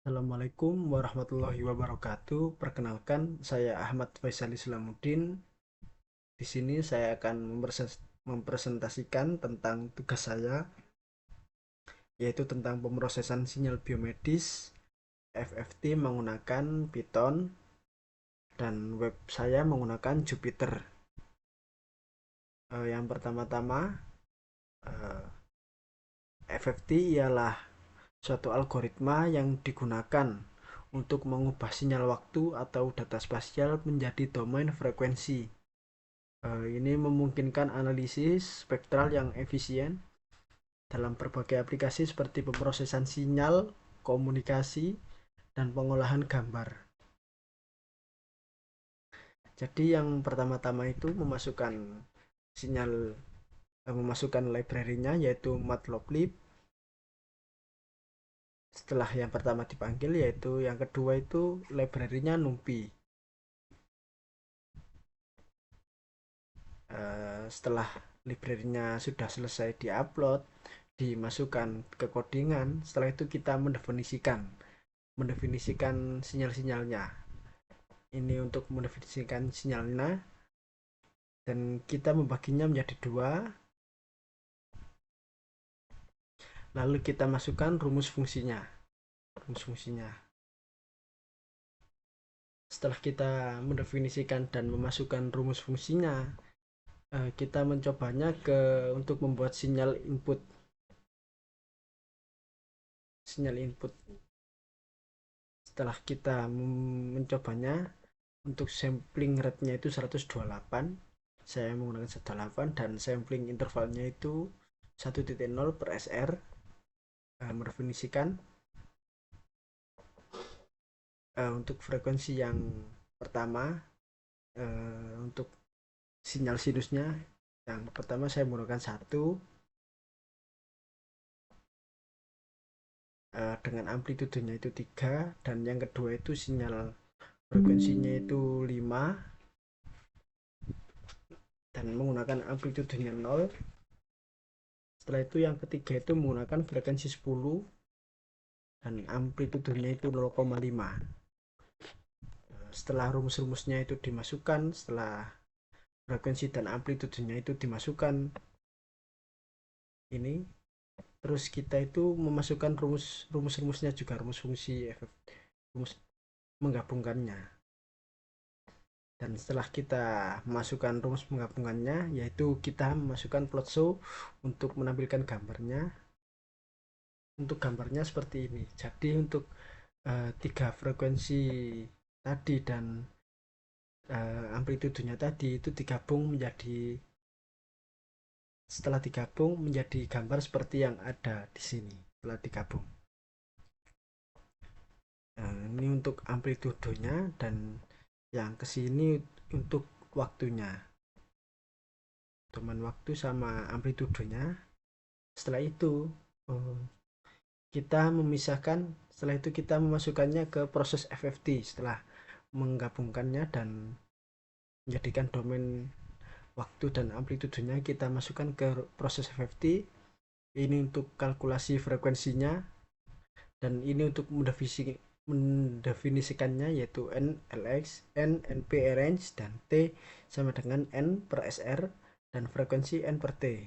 Assalamualaikum warahmatullahi wabarakatuh. Perkenalkan, saya Ahmad Faisal Islamuddin. Di sini saya akan mempresentasikan tentang tugas saya, yaitu tentang pemrosesan sinyal biomedis FFT menggunakan Python dan web saya menggunakan Jupyter. Yang pertama-tama, FFT ialah suatu algoritma yang digunakan untuk mengubah sinyal waktu atau data spasial menjadi domain frekuensi. Ini memungkinkan analisis spektral yang efisien dalam berbagai aplikasi seperti pemrosesan sinyal, komunikasi, dan pengolahan gambar. Jadi yang pertama-tama itu sinyal memasukkan library-nya yaitu matplotlib. Setelah yang pertama dipanggil, yaitu yang kedua itu library-nya numpy. Setelah library-nya sudah selesai diupload, dimasukkan ke codingan, setelah itu kita mendefinisikan sinyal-sinyalnya. Ini untuk mendefinisikan sinyalnya, dan kita membaginya menjadi dua. Lalu kita masukkan rumus fungsinya. Setelah kita mendefinisikan dan memasukkan rumus fungsinya, kita mencobanya untuk membuat sinyal input. Setelah kita mencobanya, untuk sampling rate-nya itu 128, saya menggunakan 128, dan sampling intervalnya itu 1.0 per SR. Mendefinisikan untuk frekuensi yang pertama, untuk sinyal sinusnya yang pertama saya menggunakan 1, dengan amplitudenya itu 3, dan yang kedua itu sinyal frekuensinya itu 5 dan menggunakan amplitudenya 0. Setelah itu yang ketiga itu menggunakan frekuensi 10 dan amplitudenya itu 0,5. Setelah rumus-rumusnya itu dimasukkan, setelah frekuensi dan amplitudenya itu dimasukkan, ini terus kita itu memasukkan rumus-rumusnya juga, rumus fungsi rumus menggabungkannya. Dan setelah kita masukkan rumus menggabungannya, yaitu kita memasukkan plot show untuk menampilkan gambarnya. Untuk gambarnya seperti ini. Jadi untuk tiga frekuensi tadi dan amplitudenya tadi itu setelah digabung menjadi gambar seperti yang ada di sini setelah digabung. Ini untuk amplitudenya, dan yang kesini untuk waktunya, domain waktu sama amplitudenya. Setelah itu setelah itu kita memasukkannya ke proses FFT. Setelah menggabungkannya dan menjadikan domain waktu dan amplitudenya, kita masukkan ke proses FFT. Ini untuk kalkulasi frekuensinya, dan ini untuk mendefinisikannya, yaitu n lx, n np range, dan t sama dengan n per sr, dan frekuensi n per t.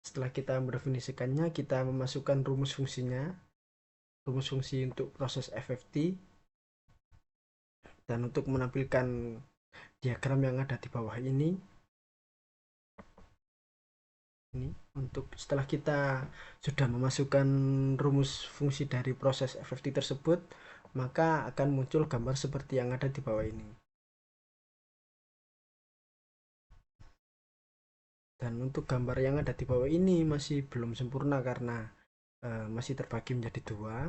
Setelah kita mendefinisikannya, kita memasukkan rumus fungsi untuk proses FFT, dan untuk menampilkan diagram yang ada di bawah ini. Untuk setelah kita sudah memasukkan rumus fungsi dari proses FFT tersebut, maka akan muncul gambar seperti yang ada di bawah ini. Dan untuk gambar yang ada di bawah ini masih belum sempurna karena masih terbagi menjadi dua,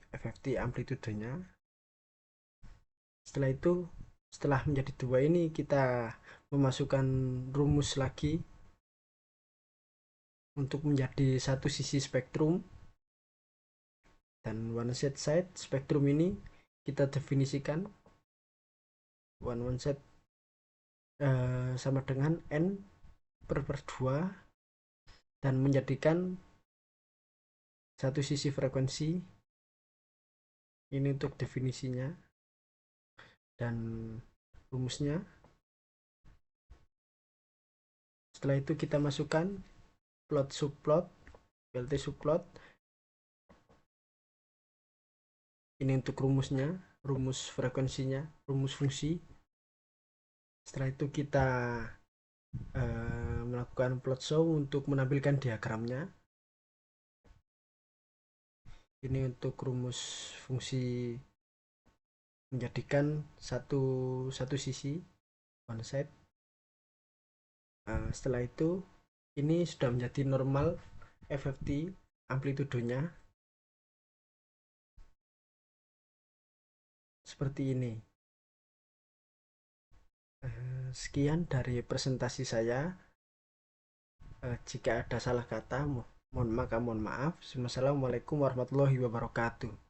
FFT amplitudenya. Setelah menjadi dua ini, kita memasukkan rumus lagi untuk menjadi satu sisi spektrum, dan one side spektrum ini kita definisikan one side sama dengan n per 2, dan menjadikan satu sisi frekuensi. Ini untuk definisinya dan rumusnya. Setelah itu kita masukkan plot subplot, PLT subplot. Ini untuk rumusnya, rumus frekuensinya, rumus fungsi. Setelah itu kita melakukan plot show untuk menampilkan diagramnya. Ini untuk rumus fungsi menjadikan satu sisi one side. Setelah itu ini sudah menjadi normal FFT amplitudenya seperti ini. Sekian dari presentasi saya. Jika ada salah kata mohon maaf. Wassalamualaikum warahmatullahi wabarakatuh.